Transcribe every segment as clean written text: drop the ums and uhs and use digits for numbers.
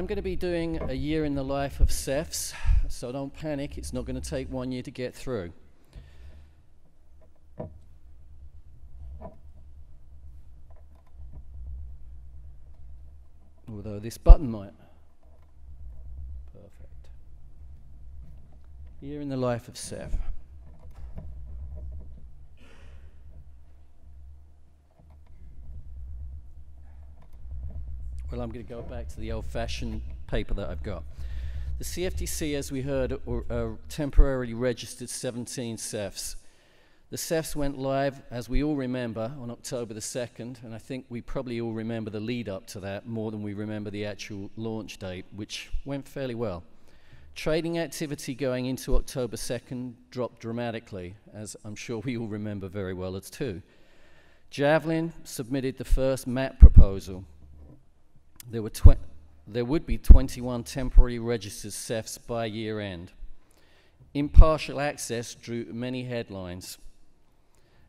I'm going to be doing a year in the life of SEFs, so don't panic. It's not going to take 1 year to get through. Although this button might. Perfect. Year in the life of SEF. Well, I'm going to go back to the old-fashioned paper that I've got. The CFTC, as we heard, temporarily registered 17 SEFs. The SEFs went live, as we all remember, on October the 2nd, and I think we probably all remember the lead up to that more than we remember the actual launch date, which went fairly well. Trading activity going into October 2nd dropped dramatically, as I'm sure we all remember very well as too. Javelin submitted the first MAT proposal. There would be 21 temporarily registered SEFs by year end. Impartial access drew many headlines.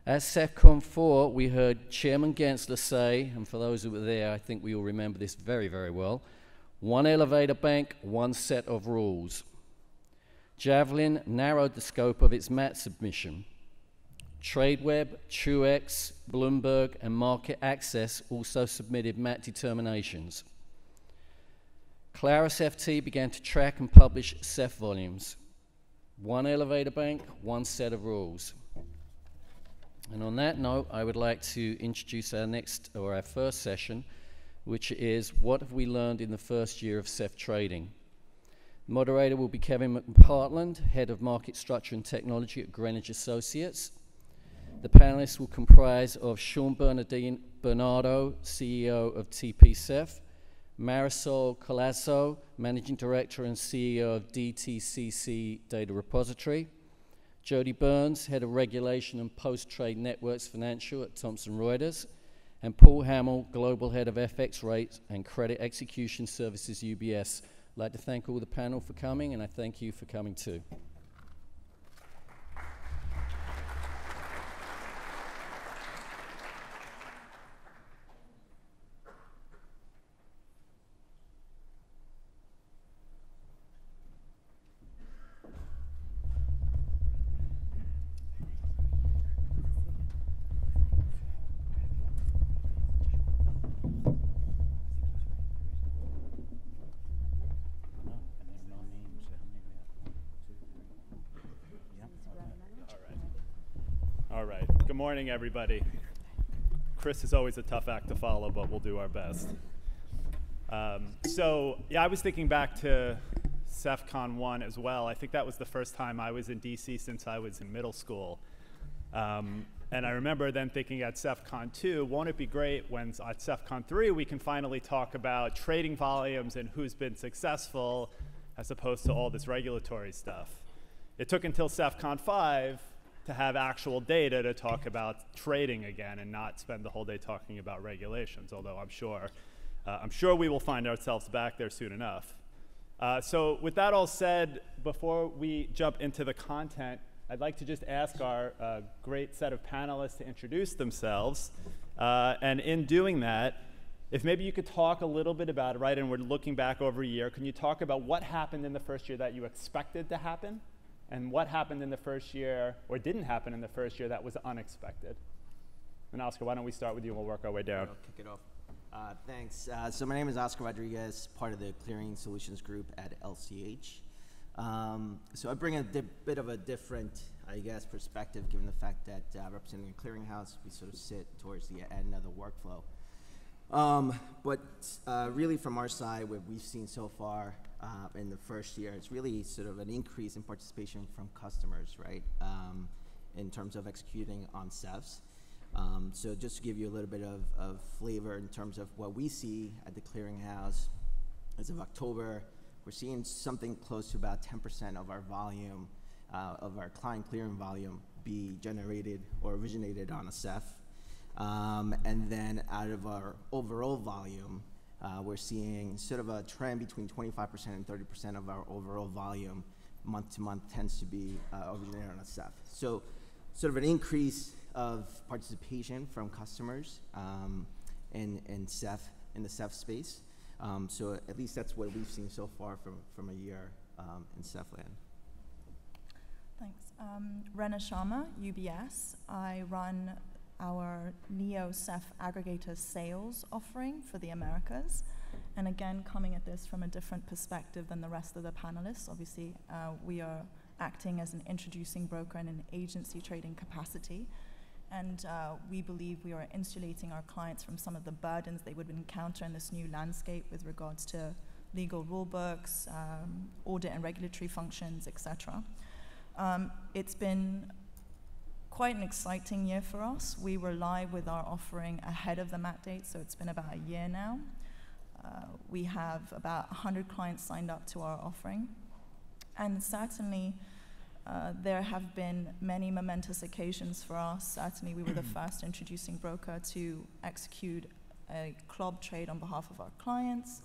At SefCon 4, we heard Chairman Gensler say, and for those who were there, I think we all remember this very, very well, one elevator bank, one set of rules. Javelin narrowed the scope of its MAT submission. TradeWeb, Truex, Bloomberg, and Market Access also submitted MAT determinations. Claris FT began to track and publish SEF volumes. One elevator bank, one set of rules. And on that note, I would like to introduce our first session, which is what have we learned in the first year of SEF trading. Moderator will be Kevin McPartland, Head of Market Structure and Technology at Greenwich Associates. The panelists will comprise of Sean Bernardo, CEO of TPSEF, Marisol Colasso, Managing Director and CEO of DTCC Data Repository, Jody Burns, Head of Regulation and Post-Trade Networks Financial at Thomson Reuters, and Paul Hamill, Global Head of FX Rates and Credit Execution Services, UBS. I'd like to thank all the panel for coming, and I thank you for coming too. Good morning, everybody. Chris is always a tough act to follow, but we'll do our best. I was thinking back to SefCon 1 as well. I think that was the first time I was in DC since I was in middle school. And I remember then thinking at SefCon 2, won't it be great when at SefCon 3 we can finally talk about trading volumes and who's been successful as opposed to all this regulatory stuff. It took until SefCon 5 to have actual data to talk about trading again and not spend the whole day talking about regulations, although I'm sure we will find ourselves back there soon enough. So with that all said, before we jump into the content, I'd like to just ask our great set of panelists to introduce themselves. And in doing that, if maybe you could talk a little bit about it, right, and we're looking back over a year, can you talk about what happened in the first year that you expected to happen? And what happened in the first year, or didn't happen in the first year, that was unexpected? And Oscar, why don't we start with you and we'll work our way down. I'll kick it off. Thanks. So my name is Oscar Rodriguez, part of the Clearing Solutions Group at LCH. So I bring a bit of a different, I guess, perspective, given the fact that representing a clearinghouse, we sort of sit towards the end of the workflow. But really from our side, what we've seen so far in the first year, it's really sort of an increase in participation from customers, right, in terms of executing on SEFs. So just to give you a little bit of flavor in terms of what we see at the clearinghouse, as of October, we're seeing something close to about 10% of our volume, of our client clearing volume, be generated or originated on a SEF. And then out of our overall volume, we're seeing sort of a trend between 25% and 30% of our overall volume month to month tends to be originated on a SEF. So sort of an increase of participation from customers in the SEF space. So at least that's what we've seen so far from a year in SEFland. Thanks. Rena Sharma, UBS. I run our Neo-SEF aggregator sales offering for the Americas. And again, coming at this from a different perspective than the rest of the panelists. Obviously, we are acting as an introducing broker in an agency trading capacity. And we believe we are insulating our clients from some of the burdens they would encounter in this new landscape with regards to legal rule books, audit and regulatory functions, etc. It's been quite an exciting year for us. We were live with our offering ahead of the MAT date, so it's been about a year now. We have about 100 clients signed up to our offering. And certainly, there have been many momentous occasions for us. Certainly, we were the first introducing broker to execute a club trade on behalf of our clients.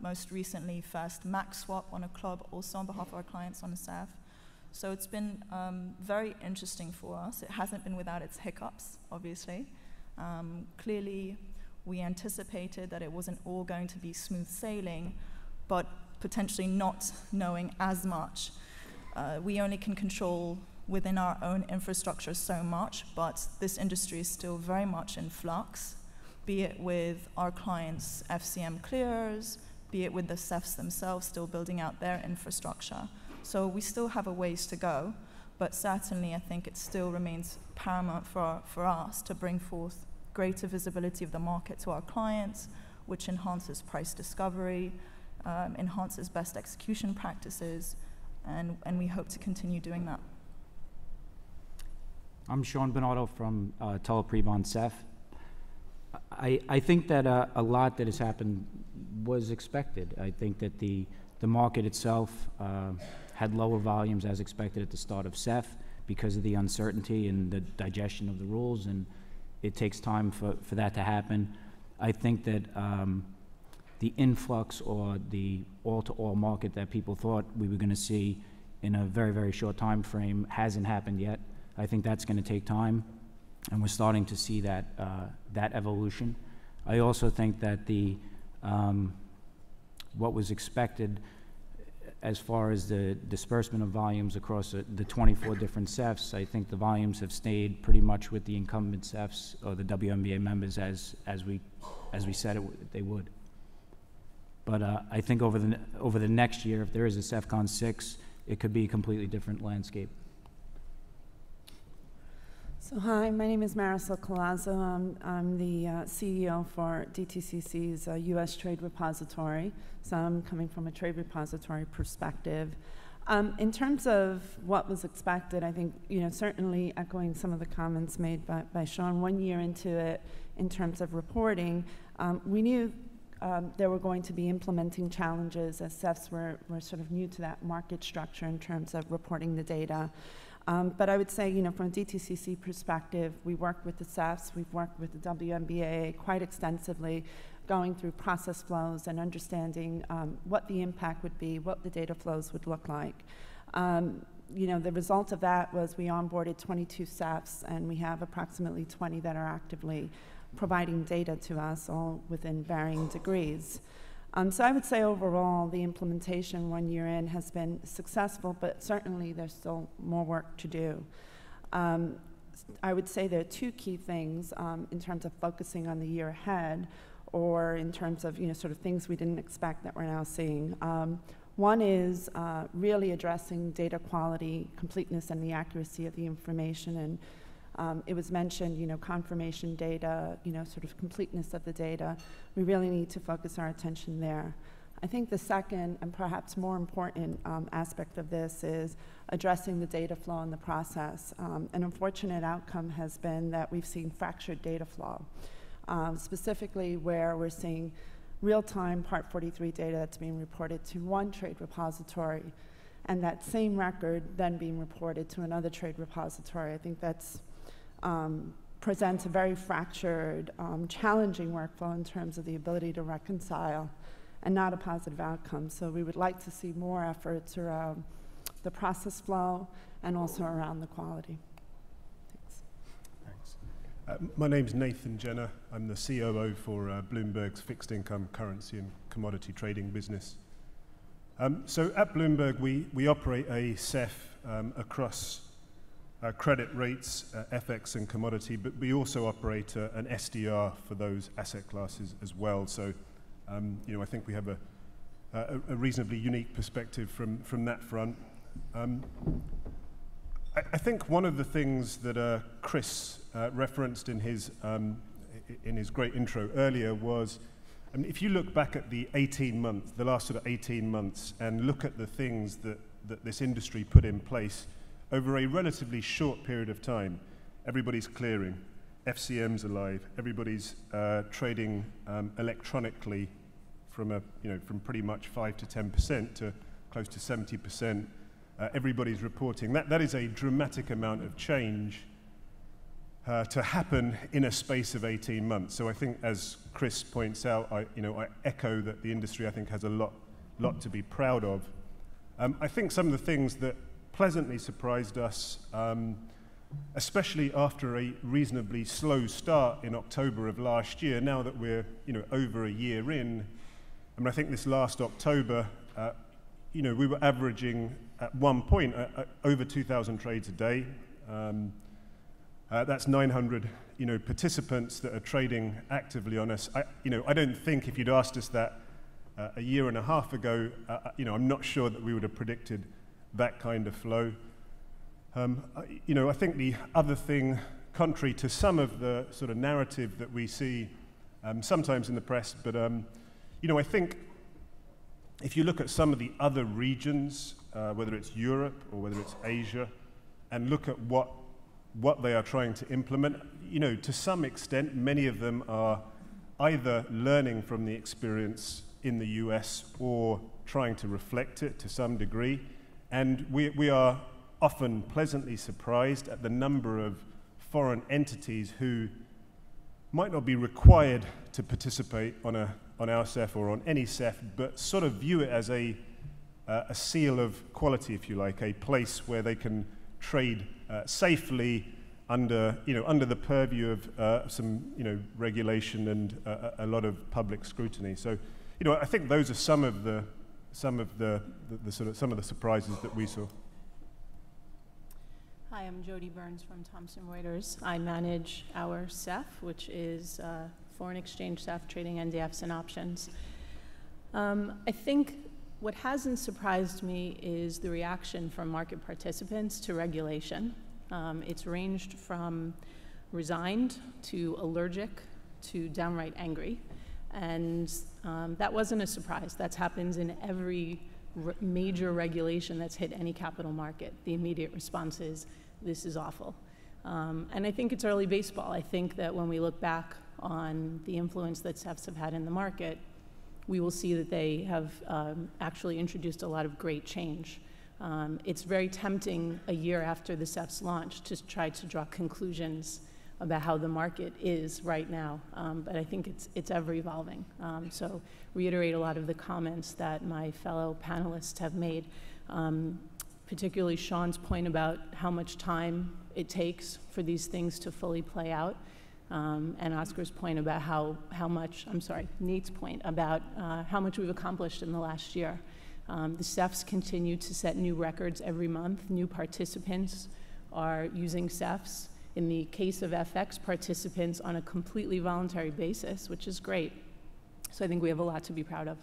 Most recently, first max swap on a club, also on behalf of our clients on a SEF. So it's been very interesting for us. It hasn't been without its hiccups, obviously. Clearly, we anticipated that it wasn't all going to be smooth sailing, but potentially not knowing as much. We only can control within our own infrastructure so much, but this industry is still very much in flux, be it with our clients' FCM clearers, be it with the SEFs themselves still building out their infrastructure. So we still have a ways to go, but certainly I think it still remains paramount for us to bring forth greater visibility of the market to our clients, which enhances price discovery, enhances best execution practices, and we hope to continue doing that. I'm Sean Bernardo from Teleprebon SEF. I think that a lot that has happened was expected. I think that the market itself had lower volumes as expected at the start of SEF because of the uncertainty and the digestion of the rules, and it takes time for that to happen. I think that the influx or the all-to-all market that people thought we were going to see in a very, very short time frame hasn't happened yet. I think that's going to take time, and we're starting to see that evolution. I also think that the what was expected as far as the disbursement of volumes across the 24 different SEFs, I think the volumes have stayed pretty much with the incumbent SEFs or the WMBAA members as we said they would. But I think over the next year, if there is a SEFCON 6, it could be a completely different landscape. So hi, my name is Marisol Collazo. I'm the CEO for DTCC's U.S. Trade Repository. So I'm coming from a trade repository perspective. In terms of what was expected, I think, certainly echoing some of the comments made by Sean, 1 year into it, in terms of reporting, we knew there were going to be implementing challenges as SEFs were sort of new to that market structure in terms of reporting the data. But I would say, from a DTCC perspective, we worked with the SEFs, we've worked with the WMBAA quite extensively, going through process flows and understanding what the impact would be, what the data flows would look like. The result of that was we onboarded 22 SEFs, and we have approximately 20 that are actively providing data to us, all within varying degrees. So I would say overall, the implementation 1 year in has been successful, but certainly there's still more work to do. I would say there are two key things in terms of focusing on the year ahead, or in terms of sort of things we didn't expect that we're now seeing. One is really addressing data quality, completeness, and the accuracy of the information. And it was mentioned, confirmation data, sort of completeness of the data. We really need to focus our attention there. I think the second and perhaps more important aspect of this is addressing the data flow in the process. An unfortunate outcome has been that we've seen fractured data flow, specifically where we're seeing real-time Part 43 data that's being reported to one trade repository, and that same record then being reported to another trade repository. I think that's presents a very fractured, challenging workflow in terms of the ability to reconcile, and not a positive outcome. So we would like to see more efforts around the process flow and also around the quality. Thanks. My name's Nathan Jenner. I'm the COO for Bloomberg's fixed income, currency and commodity trading business. So at Bloomberg, we operate a SEF across credit rates, FX and commodity, but we also operate an SDR for those asset classes as well. So, you know, I think we have a reasonably unique perspective from that front. I think one of the things that Chris referenced in his great intro earlier was, I mean, if you look back at the last sort of 18 months, and look at the things that this industry put in place over a relatively short period of time, everybody's clearing, FCM's alive, everybody's trading electronically from pretty much 5 to 10% to close to 70%. Everybody's reporting. That is a dramatic amount of change to happen in a space of 18 months. So I think, as Chris points out, I echo that the industry, I think, has a lot to be proud of. I think some of the things that pleasantly surprised us, especially after a reasonably slow start in October of last year, now that we're over a year in, I mean, I think this last October, we were averaging at one point over 2,000 trades a day. That's 900, participants that are trading actively on us. I don't think if you'd asked us that a year and a half ago, I'm not sure that we would have predicted that kind of flow. I think the other thing, contrary to some of the sort of narrative that we see sometimes in the press, but I think if you look at some of the other regions, whether it's Europe or whether it's Asia, and look at what they are trying to implement, to some extent, many of them are either learning from the experience in the US or trying to reflect it to some degree. And we are often pleasantly surprised at the number of foreign entities who might not be required to participate on our SEF or on any SEF, but sort of view it as a seal of quality, if you like, a place where they can trade safely under the purview of some regulation and a lot of public scrutiny. So I think those are some of the surprises that we saw. Hi, I'm Jody Burns from Thomson Reuters. I manage our SEF, which is foreign exchange SEF, trading NDFs and options. I think what hasn't surprised me is the reaction from market participants to regulation. It's ranged from resigned to allergic to downright angry. And that wasn't a surprise. That happens in every major regulation that's hit any capital market. The immediate response is, this is awful. And I think it's early baseball. I think that when we look back on the influence that SEFs have had in the market, we will see that they have actually introduced a lot of great change. It's very tempting a year after the SEFs launch to try to draw conclusions about how the market is right now, but I think it's ever evolving. So reiterate a lot of the comments that my fellow panelists have made, particularly Sean's point about how much time it takes for these things to fully play out, and Oscar's point about Nate's point about how much we've accomplished in the last year. The SEFs continue to set new records every month. New participants are using SEFs. In the case of FX, participants on a completely voluntary basis, which is great. So I think we have a lot to be proud of.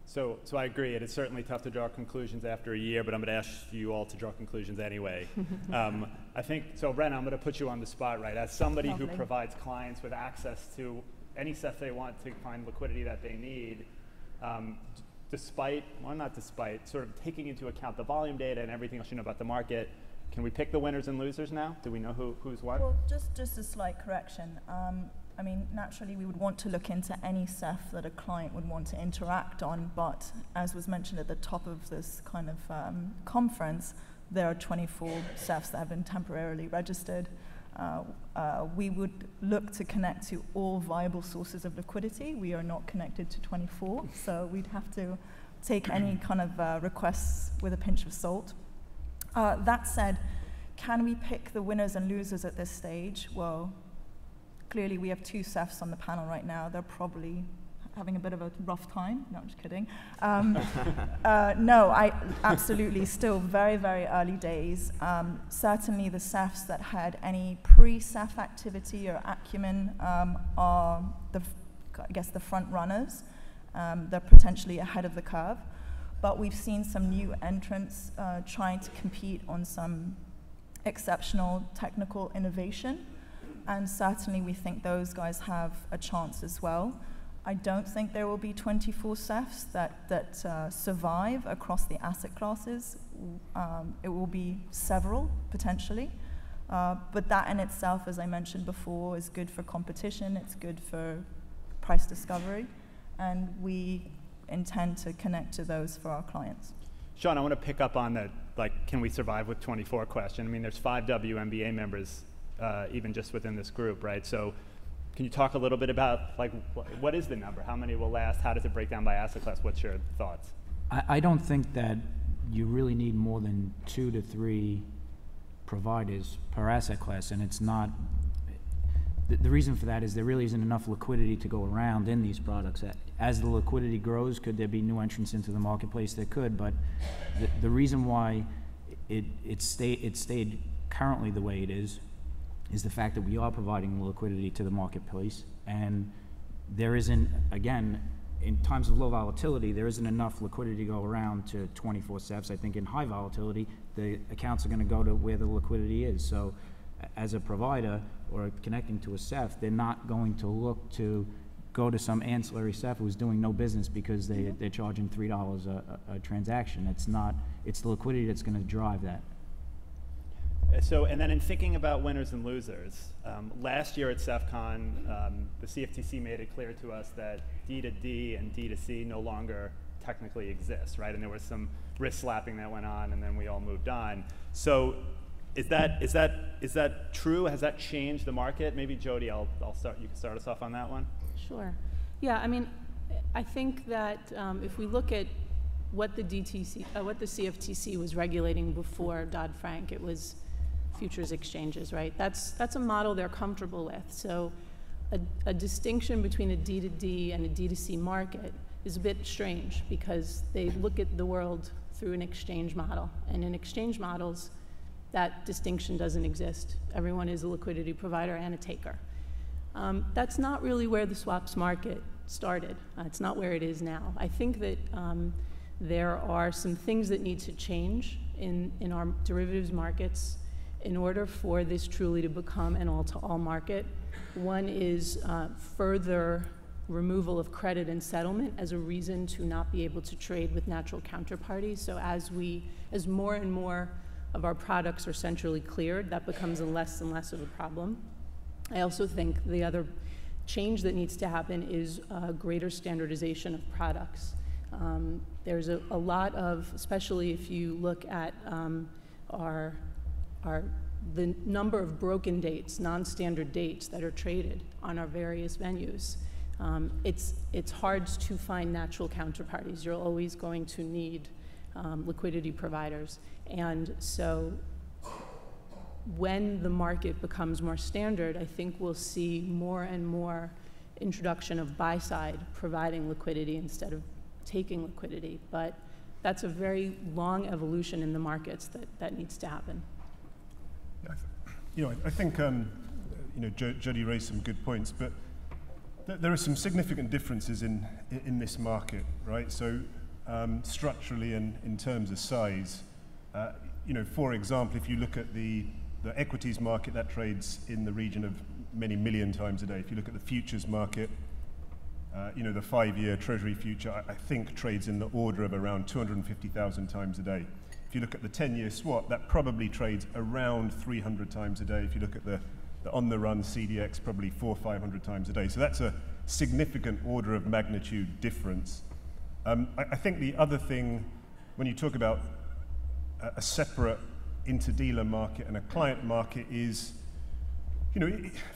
So I agree. It is certainly tough to draw conclusions after a year, but I'm going to ask you all to draw conclusions anyway. I think, so Ren, I'm going to put you on the spot, right? As somebody who provides clients with access to any SEF they want to find liquidity that they need, sort of taking into account the volume data and everything else you know about the market, can we pick the winners and losers now? Do we know who's what? Well, just a slight correction. I mean, naturally, we would want to look into any SEF that a client would want to interact on, but as was mentioned at the top of this kind of conference, there are 24 SEFs that have been temporarily registered. We would look to connect to all viable sources of liquidity. We are not connected to 24, so we'd have to take any kind of requests with a pinch of salt. That said, can we pick the winners and losers at this stage? Well, clearly we have two SEFs on the panel right now. They're probably having a bit of a rough time. No, I'm just kidding. No, I absolutely still very, very early days. Certainly the SEFs that had any pre-SEF activity or acumen are, I guess, the front runners. They're potentially ahead of the curve. But we've seen some new entrants trying to compete on some exceptional technical innovation. And certainly we think those guys have a chance as well. I don't think there will be 24 SEFs that survive across the asset classes. It will be several, potentially. But that in itself, as I mentioned before, is good for competition. It's good for price discovery. And we intend to connect to those for our clients. Sean, I want to pick up on the, can we survive with 24 question? I mean, there's 5 WMBAA members, even just within this group, right? So can you talk a little bit about, what is the number? How many will last? How does it break down by asset class? What's your thoughts? I don't think that you really need more than 2 to 3 providers per asset class, and it's not. The reason for that is there really isn't enough liquidity to go around in these products. As the liquidity grows, could there be new entrants into the marketplace? There could, but the reason why it stayed currently the way it is the fact that we are providing liquidity to the marketplace, and there isn't, again, in times of low volatility, there isn't enough liquidity to go around to 24 SEFs. I think in high volatility, the accounts are going to go to where the liquidity is. So as a provider or connecting to a SEF, they're not going to look to go to some ancillary SEF who's doing no business because they're charging $3 a transaction. It's the liquidity that's going to drive that. So, and then in thinking about winners and losers, last year at SEFCON, the CFTC made it clear to us that D2D and D2C no longer technically exist, right? And there was some wrist slapping that went on, and then we all moved on. So, is that true? Has that changed the market? Maybe Jody, I'll start. You can start us off on that one. Sure. Yeah, I mean, I think that if we look at what the CFTC was regulating before Dodd-Frank, it was futures exchanges, right? That's a model they're comfortable with. So a distinction between a D2D and a D2C market is a bit strange because they look at the world through an exchange model. And in exchange models, that distinction doesn't exist. Everyone is a liquidity provider and a taker. That's not really where the swaps market started. It's not where it is now. I think that there are some things that need to change in our derivatives markets in order for this truly to become an all-to-all market. One is further removal of credit and settlement as a reason to not be able to trade with natural counterparties. So as more and more of our products are centrally cleared, that becomes less and less of a problem. I also think the other change that needs to happen is greater standardization of products. There's a lot of, especially if you look at the number of broken dates, non-standard dates that are traded on our various venues. It's hard to find natural counterparties. You're always going to need liquidity providers. And so when the market becomes more standard, I think we'll see more and more introduction of buy-side providing liquidity instead of taking liquidity. But that's a very long evolution in the markets that needs to happen. I think Jody raised some good points, but there are some significant differences in this market, right? So structurally and in terms of size, for example, if you look at the equities market, that trades in the region of many million times a day. If you look at the futures market, the 5-year Treasury future, I think trades in the order of around 250,000 times a day. If you look at the 10-year swap, that probably trades around 300 times a day. If you look at the on-the-run CDX, probably 400 or 500 times a day. So that's a significant order of magnitude difference. I think the other thing, when you talk about a separate interdealer market and a client market, is,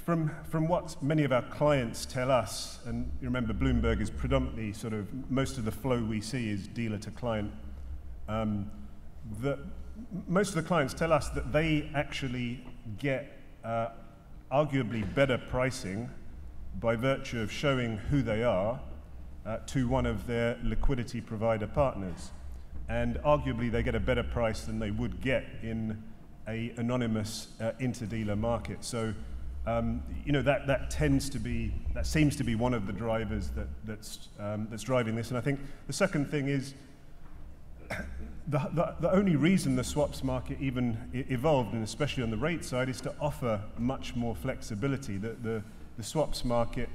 from what many of our clients tell us, and you remember Bloomberg is predominantly sort of, most of the flow we see is dealer to client, that most of the clients tell us that they actually get arguably better pricing by virtue of showing who they are to one of their liquidity provider partners. And arguably they get a better price than they would get in an anonymous interdealer market. So that seems to be one of the drivers that's driving this. And I think the second thing is the only reason the swaps market even evolved, and especially on the rate side, is to offer much more flexibility. The swaps market,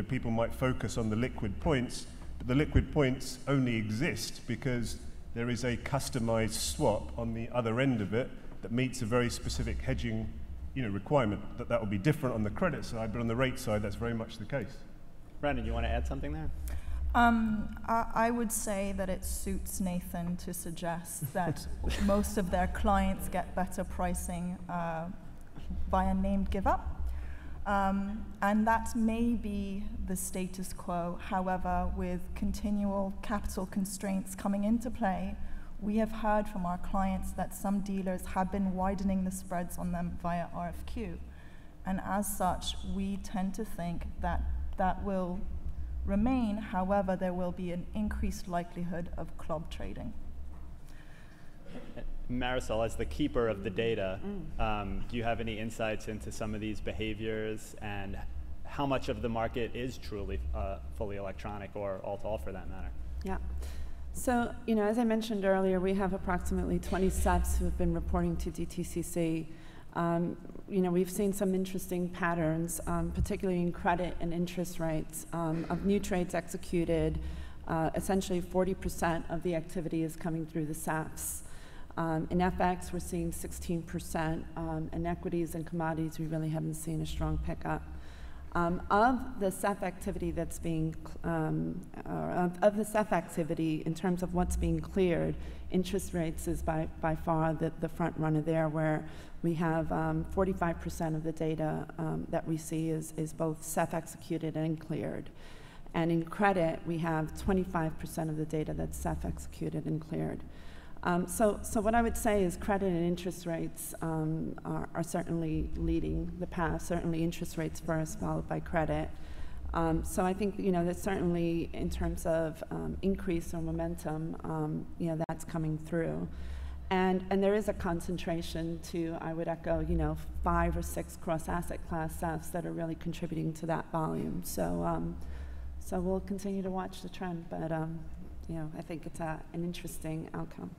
people might focus on the liquid points, but the liquid points only exist because there is a customized swap on the other end of it that meets a very specific hedging requirement. That will be different on the credit side, but on the rate side, that's very much the case. Brandon, you want to add something there? I would say that it suits Nathan to suggest that most of their clients get better pricing via named give up. And that may be the status quo. However, with continual capital constraints coming into play, we have heard from our clients that some dealers have been widening the spreads on them via RFQ. And as such, we tend to think that that will remain. However, there will be an increased likelihood of club trading. Marisol, as the keeper of the data, do you have any insights into some of these behaviors and how much of the market is truly fully electronic, or all-to-all for that matter? Yeah. So, as I mentioned earlier, we have approximately 20 SEFs who have been reporting to DTCC. We've seen some interesting patterns, particularly in credit and interest rates. Of new trades executed, essentially 40% of the activity is coming through the SEFs. In FX, we're seeing 16%. In equities and commodities, we really haven't seen a strong pickup. Of the SEF activity that's being, of the SEF activity in terms of what's being cleared, interest rates is by far the front runner there, where we have 45% of the data that we see is both SEF executed and cleared. And in credit, we have 25% of the data that's SEF executed and cleared. So what I would say is credit and interest rates are certainly leading the path, certainly interest rates first, followed by credit. So I think, that certainly in terms of increase or momentum, that's coming through. And there is a concentration to, I would echo, 5 or 6 cross-asset class SEFs that are really contributing to that volume. So we'll continue to watch the trend, but I think it's an interesting outcome.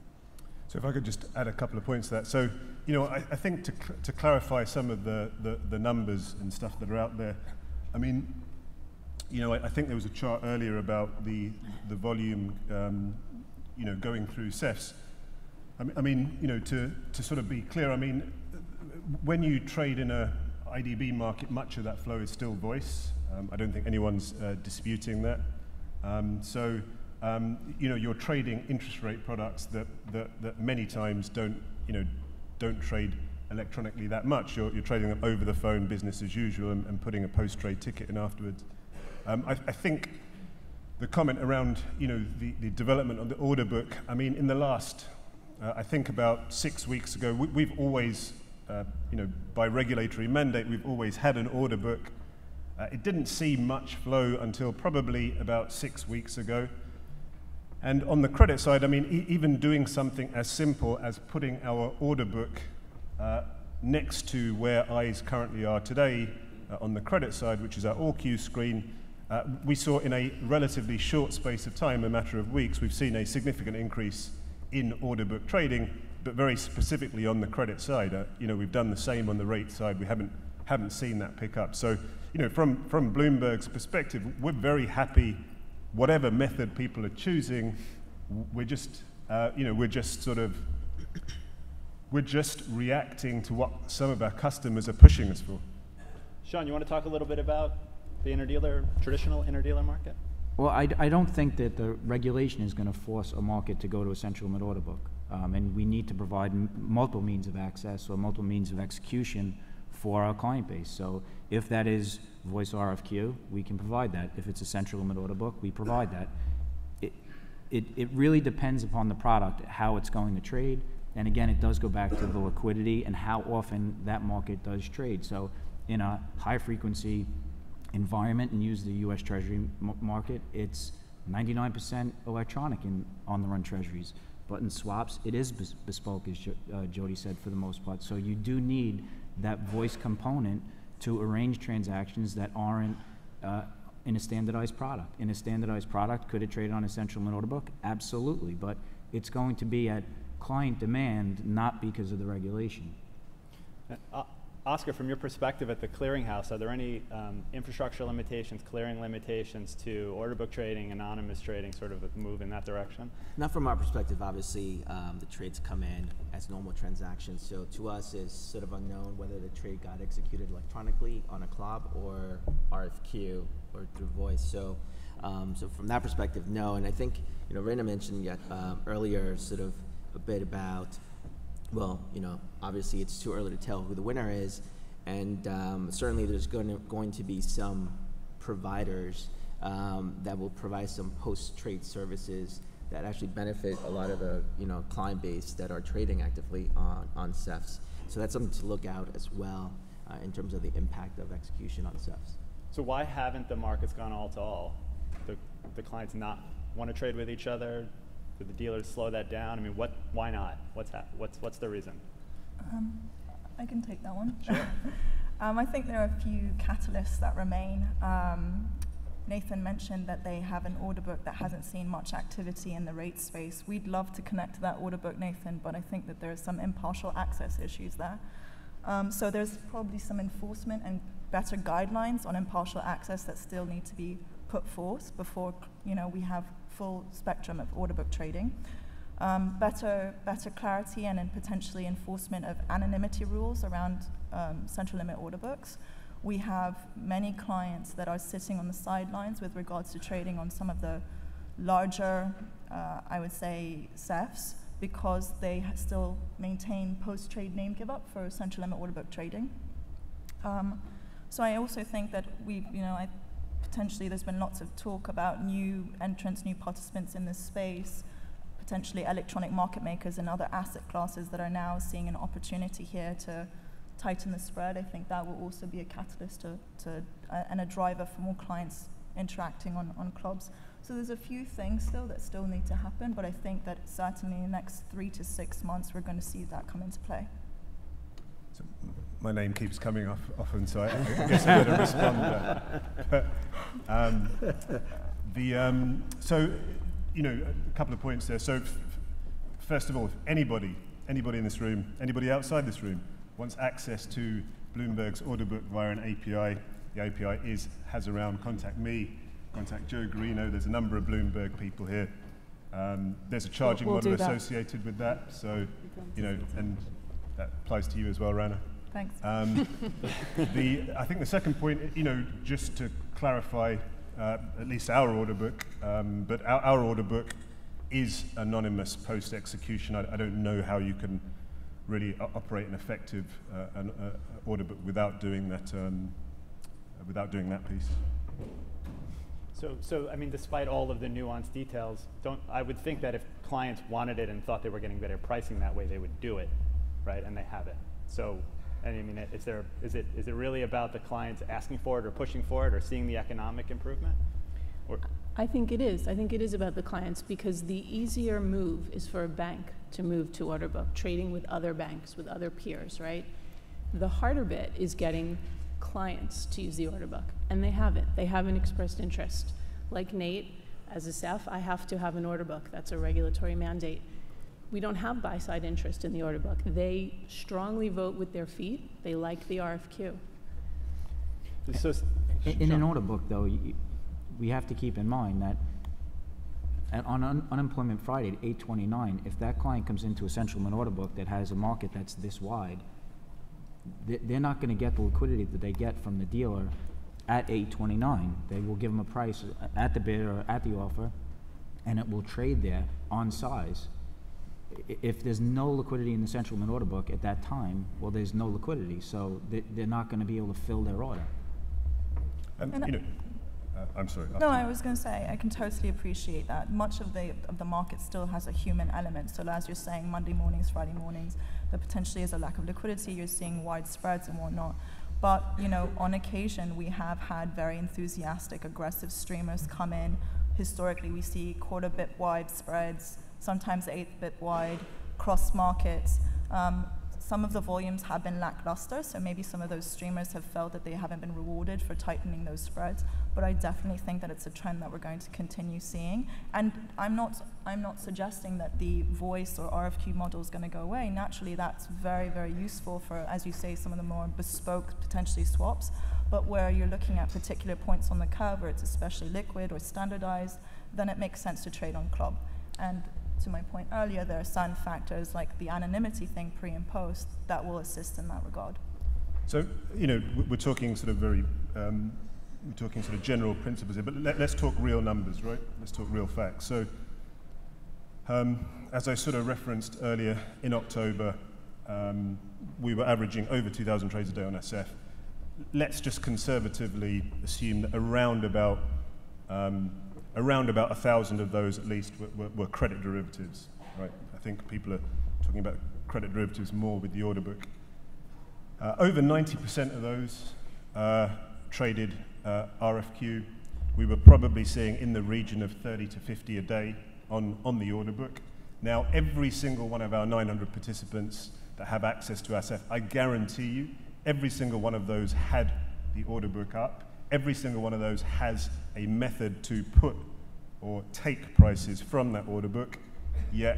So if I could just add a couple of points to that. So, I think to clarify some of the numbers and stuff that are out there, I mean, I think there was a chart earlier about the volume, going through SEFs. I mean, to sort of be clear, I mean, when you trade in a IDB market, much of that flow is still voice. I don't think anyone's disputing that. You're trading interest rate products that many times don't trade electronically that much. You're trading them over the phone, business as usual, and putting a post-trade ticket in afterwards. I think the comment around the development of the order book. I mean, in the last, I think about 6 weeks ago, we've always, by regulatory mandate, we've always had an order book. It didn't see much flow until probably about 6 weeks ago. And on the credit side, I mean, even doing something as simple as putting our order book next to where eyes currently are today on the credit side, which is our all-queue screen, we saw in a relatively short space of time, a matter of weeks, we've seen a significant increase in order book trading, but very specifically on the credit side. We've done the same on the rate side. We haven't seen that pick up. So, from Bloomberg's perspective, we're very happy. Whatever method people are choosing, we're just reacting to what some of our customers are pushing us for. Sean, you want to talk a little bit about the traditional interdealer market? Well, I don't think that the regulation is going to force a market to go to a central limit order book. And we need to provide multiple means of access or multiple means of execution for our client base. So if that is voice RFQ, we can provide that. If it's a central limit order book, we provide that. It really depends upon the product, how it's going to trade, And again, it does go back to the liquidity and how often that market does trade. So in a high frequency environment, and use the US Treasury market, it's 99% electronic in on-the-run treasuries. But in swaps, it is bespoke, as Jody said, for the most part. So you do need that voice component to arrange transactions that aren't in a standardized product. In a standardized product, could it trade on a central limit order book? Absolutely, but it's going to be at client demand, not because of the regulation. Oscar, from your perspective at the clearinghouse, are there any infrastructure limitations, clearing limitations to order book trading, anonymous trading, sort of a move in that direction? Not from our perspective, obviously. The trades come in as normal transactions, so to us it's sort of unknown whether the trade got executed electronically on a CLOB or RFQ or through voice. So, so from that perspective, no. And I think, you know, Raina mentioned earlier sort of a bit about, well, you know, obviously it's too early to tell who the winner is, and certainly there's going to be some providers that will provide some post-trade services that actually benefit a lot of the, you know, client base that are trading actively on SEFs. So that's something to look out as well in terms of the impact of execution on SEFs. So why haven't the markets gone all to all? The clients not want to trade with each other? Did the dealers slow that down? I mean, why not? What's the reason? I can take that one. Sure. I think there are a few catalysts that remain. Nathan mentioned that they have an order book that hasn't seen much activity in the rate space. We'd love to connect to that order book, Nathan, but I think that there are some impartial access issues there. So there's probably some enforcement and better guidelines on impartial access that still need to be put forth before, you know, we have full spectrum of order book trading. Better clarity and then potentially enforcement of anonymity rules around central limit order books. We have many clients that are sitting on the sidelines with regards to trading on some of the larger, I would say, SEFs, because they still maintain post-trade name give up for central limit order book trading. So I also think that potentially there's been lots of talk about new entrants, new participants in this space, potentially electronic market makers and other asset classes that are now seeing an opportunity here to tighten the spread. I think that will also be a catalyst and a driver for more clients interacting on clubs. So there's a few things still that still need to happen, but I think that certainly in the next 3 to 6 months we're going to see that come into play. So my name keeps coming up often, so I guess I better respond. So, you know, a couple of points there. So, first of all, if anybody in this room, anybody outside this room, wants access to Bloomberg's order book via an API, the API has around, contact me, contact Joe Garino. There's a number of Bloomberg people here. There's a charging model associated with that, so, you know, and that applies to you as well, Rana. Thanks. I think the second point, you know, just to clarify, at least our order book, but our order book is anonymous post-execution. I don't know how you can really operate an effective order book without doing that piece. So I mean, despite all of the nuanced details, I would think that if clients wanted it and thought they were getting better pricing that way, they would do it, right? And they haven't. So, I mean, is it really about the clients asking for it or pushing for it or seeing the economic improvement? Or? I think it is. I think it is about the clients, because the easier move is for a bank to move to order book, trading with other banks, with other peers, right? The harder bit is getting clients to use the order book, and they haven't. They haven't expressed interest. Like Nate, as a SEF, I have to have an order book. That's a regulatory mandate. We don't have buy-side interest in the order book. They strongly vote with their feet. They like the RFQ. So, in an order book, though, we have to keep in mind that on Unemployment Friday at 8/29, if that client comes into a central limit order book that has a market that's this wide, they're not going to get the liquidity that they get from the dealer at 8/29. They will give them a price at the bid or at the offer, and it will trade there on size. If there's no liquidity in the central limit order book at that time, well, there's no liquidity, so they're not going to be able to fill their order. You know, I'm sorry. No, I was going to say, I can totally appreciate that. Much of the market still has a human element. So as you're saying, Monday mornings, Friday mornings, there potentially is a lack of liquidity. You're seeing wide spreads and whatnot. But, you know, on occasion, we have had very enthusiastic, aggressive streamers come in. Historically, we see quarter bit wide spreads, sometimes eighth bit wide, cross markets. Some of the volumes have been lackluster, so maybe some of those streamers have felt that they haven't been rewarded for tightening those spreads. But I definitely think that it's a trend that we're going to continue seeing. And I'm not suggesting that the voice or RFQ model is going to go away. Naturally, that's very, very useful for, as you say, some of the more bespoke, potentially swaps. But where you're looking at particular points on the curve where it's especially liquid or standardized, then it makes sense to trade on club. And to my point earlier, there are certain factors like the anonymity thing pre and post that will assist in that regard. So, you know, we're talking sort of very, we're talking sort of general principles here, but let's talk real numbers, right? Let's talk real facts. So, as I sort of referenced earlier, in October, we were averaging over 2,000 trades a day on SF. Let's just conservatively assume that around about 1,000 of those at least were credit derivatives, right? I think people are talking about credit derivatives more with the order book. Over 90% of those traded RFQ. We were probably seeing in the region of 30 to 50 a day on the order book. Now, every single one of our 900 participants that have access to SF, I guarantee you, every single one of those had the order book up. Every single one of those has a method to put or take prices from that order book, yet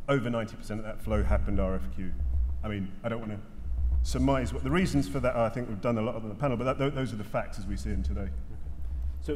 over 90% of that flow happened RFQ. I mean, I don't want to surmise what the reasons for that are. I think we've done a lot on the panel, but those are the facts as we see them today.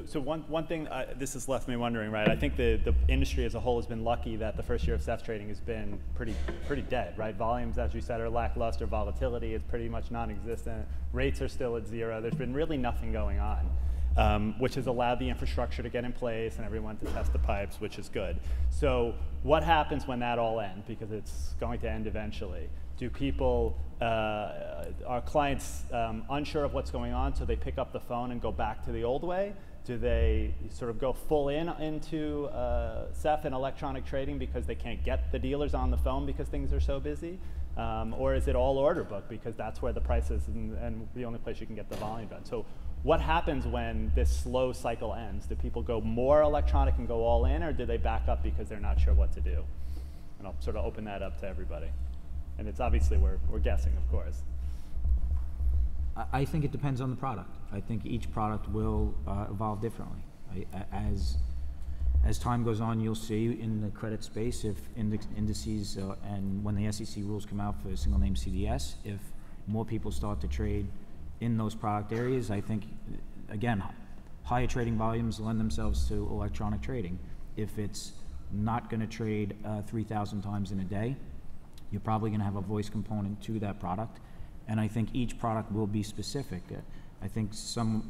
So one thing, this has left me wondering, right? I think the industry as a whole has been lucky that the first year of SEF trading has been pretty dead, right? Volumes, as you said, are lackluster. Volatility is pretty much non-existent. Rates are still at zero. There's been really nothing going on, which has allowed the infrastructure to get in place and everyone to test the pipes, which is good. So what happens when that all ends? Because it's going to end eventually. Do people, are clients unsure of what's going on, so they pick up the phone and go back to the old way? Do they sort of go full into SEF and electronic trading because they can't get the dealers on the phone because things are so busy? Or is it all order book because that's where the price is and the only place you can get the volume done? So what happens when this slow cycle ends? Do people go more electronic and go all in, or do they back up because they're not sure what to do? And I'll sort of open that up to everybody. And it's obviously, we're guessing, of course. I think it depends on the product. I think each product will evolve differently. As time goes on, you'll see in the credit space if indices and when the SEC rules come out for single name CDS, if more people start to trade in those product areas, I think, again, higher trading volumes lend themselves to electronic trading. If it's not going to trade 3,000 times in a day, you're probably going to have a voice component to that product. And I think each product will be specific. I think some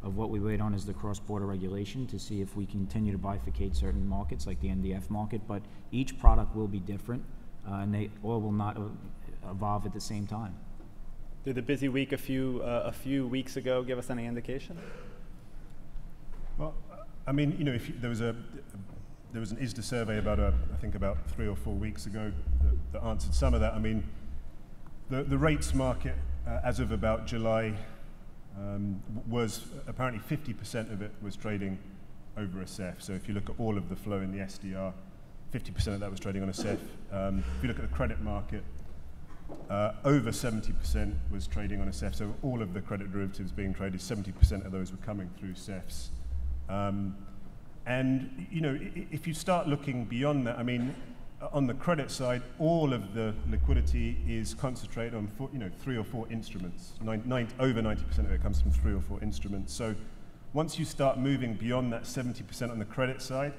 of what we wait on is the cross-border regulation to see if we continue to bifurcate certain markets like the NDF market, but each product will be different and they all will not evolve at the same time. Did the busy week a few weeks ago give us any indication? Well, I mean, you know, there was an ISDA survey about I think about 3 or 4 weeks ago that answered some of that. I mean, the rates market as of about July was apparently 50% of it was trading over a SEF. So if you look at all of the flow in the SDR, 50% of that was trading on a SEF. If you look at the credit market, over 70% was trading on a SEF. So all of the credit derivatives being traded, 70% of those were coming through SEFs. And you know, if you start looking beyond that, I mean, on the credit side, all of the liquidity is concentrated on 3 or 4 instruments. Over 90% of it comes from 3 or 4 instruments. So once you start moving beyond that 70% on the credit side,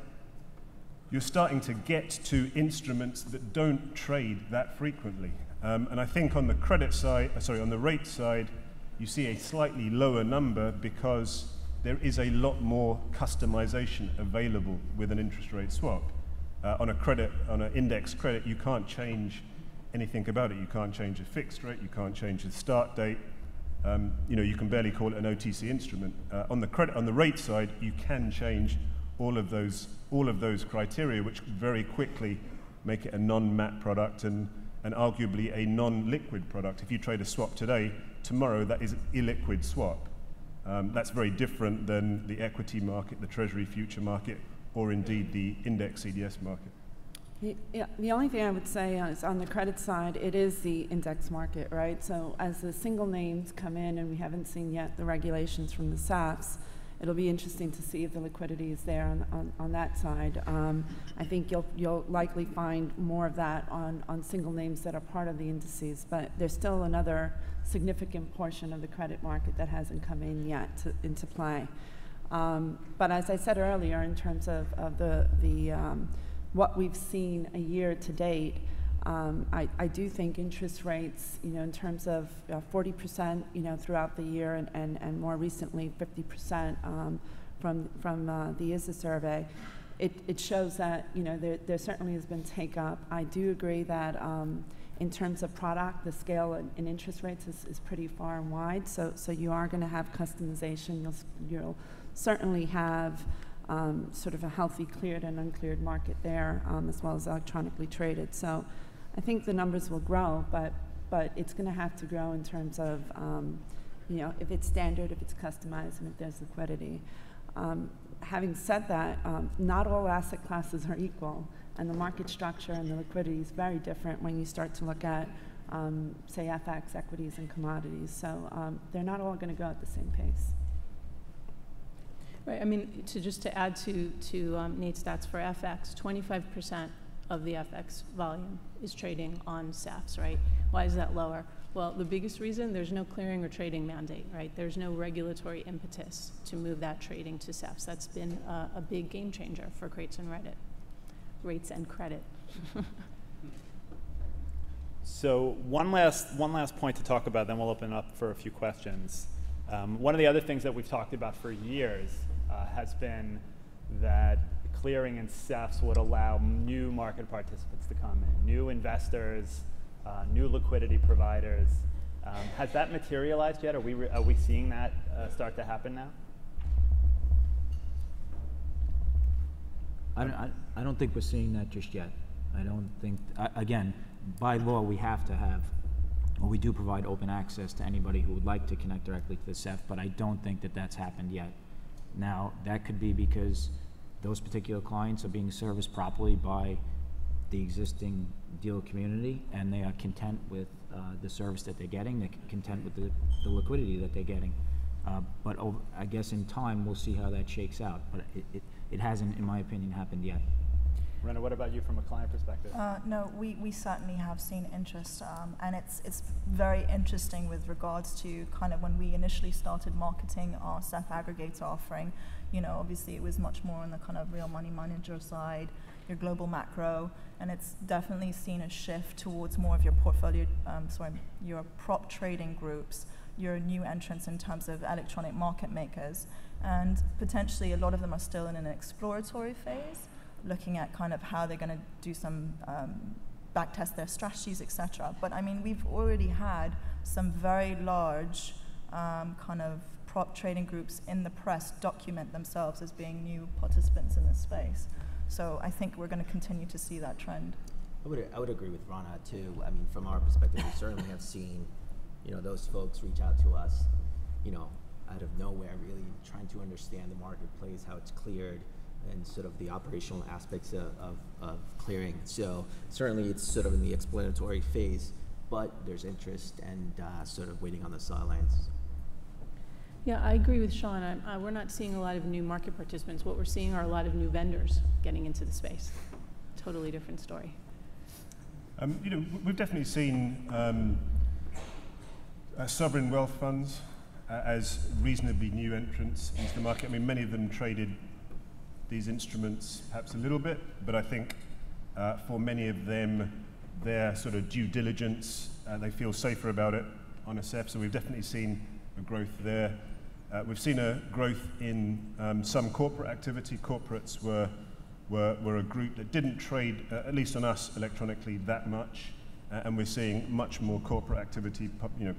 you're starting to get to instruments that don't trade that frequently. And I think on the credit side, on the rate side, you see a slightly lower number because there is a lot more customization available with an interest rate swap. On an index credit, you can't change anything about it. You can't change the fixed rate, you can't change the start date. you can barely call it an OTC instrument. On the rate side, you can change all of those criteria, which very quickly make it a non-MAT product and arguably a non-liquid product. If you trade a swap today, tomorrow that is an illiquid swap. That's very different than the equity market, the treasury future market, or indeed the index CDS market. Yeah, the only thing I would say is on the credit side, it is the index market, right? So as the single names come in, and we haven't seen yet the regulations from the SAFs, it'll be interesting to see if the liquidity is there on that side. I think you'll likely find more of that on single names that are part of the indices, but there's still another significant portion of the credit market that hasn't come in yet into play. But as I said earlier, in terms of what we've seen a year to date, I do think interest rates, in terms of 40%, throughout the year, and more recently 50% from the ISA survey, it shows that there certainly has been take up. I do agree that in terms of product, the scale in interest rates is pretty far and wide. So you are going to have customization. You'll certainly have sort of a healthy cleared and uncleared market there, as well as electronically traded. So I think the numbers will grow, but it's going to have to grow in terms of, if it's standard, if it's customized, and if there's liquidity. Having said that, not all asset classes are equal, and the market structure and the liquidity is very different when you start to look at, say, FX, equities, and commodities. So they're not all going to go at the same pace. Right. I mean, to add to Nate's stats for FX, 25% of the FX volume is trading on SAFs, right? Why is that lower? Well, the biggest reason, there's no clearing or trading mandate, right? There's no regulatory impetus to move that trading to SAFs. That's been a big game changer for rates and credit. So one last point to talk about, then we'll open up for a few questions. One of the other things that we've talked about for years has been that clearing and SEFs would allow new market participants to come in, new investors, new liquidity providers. Has that materialized yet? Are we seeing that start to happen now? I don't think we're seeing that just yet. I don't think, again, by law we have to have, or we do provide open access to anybody who would like to connect directly to the SEF, but I don't think that that's happened yet. Now, that could be because those particular clients are being serviced properly by the existing dealer community, and they are content with the service that they're getting. They're content with the liquidity that they're getting. But I guess in time, we'll see how that shakes out. But it hasn't, in my opinion, happened yet. Rena, what about you from a client perspective? No, we certainly have seen interest, and it's very interesting with regards to kind of when we initially started marketing our SEF aggregator offering. Obviously it was much more on the kind of real money manager side, your global macro, and it's definitely seen a shift towards more of your portfolio, your prop trading groups, your new entrants in terms of electronic market makers, and potentially a lot of them are still in an exploratory phase, looking at kind of how they're going to do some backtest their strategies, etc. But I mean, we've already had some very large kind of prop trading groups in the press document themselves as being new participants in this space. So I think we're going to continue to see that trend. I would agree with Rana too. I mean, from our perspective, we certainly have seen, those folks reach out to us, out of nowhere, really trying to understand the marketplace, how it's cleared, and sort of the operational aspects of clearing. So certainly it's sort of in the explanatory phase, but there's interest and sort of waiting on the sidelines. Yeah, I agree with Sean. We're not seeing a lot of new market participants. What we're seeing are a lot of new vendors getting into the space. Totally different story. We've definitely seen sovereign wealth funds as reasonably new entrants into the market. I mean, many of them traded these instruments perhaps a little bit, but I think for many of them, their sort of due diligence, they feel safer about it on a SEF, so we've definitely seen a growth there. We've seen a growth in some corporate activity. Corporates were a group that didn't trade, at least on us electronically, that much. and we're seeing much more corporate activity,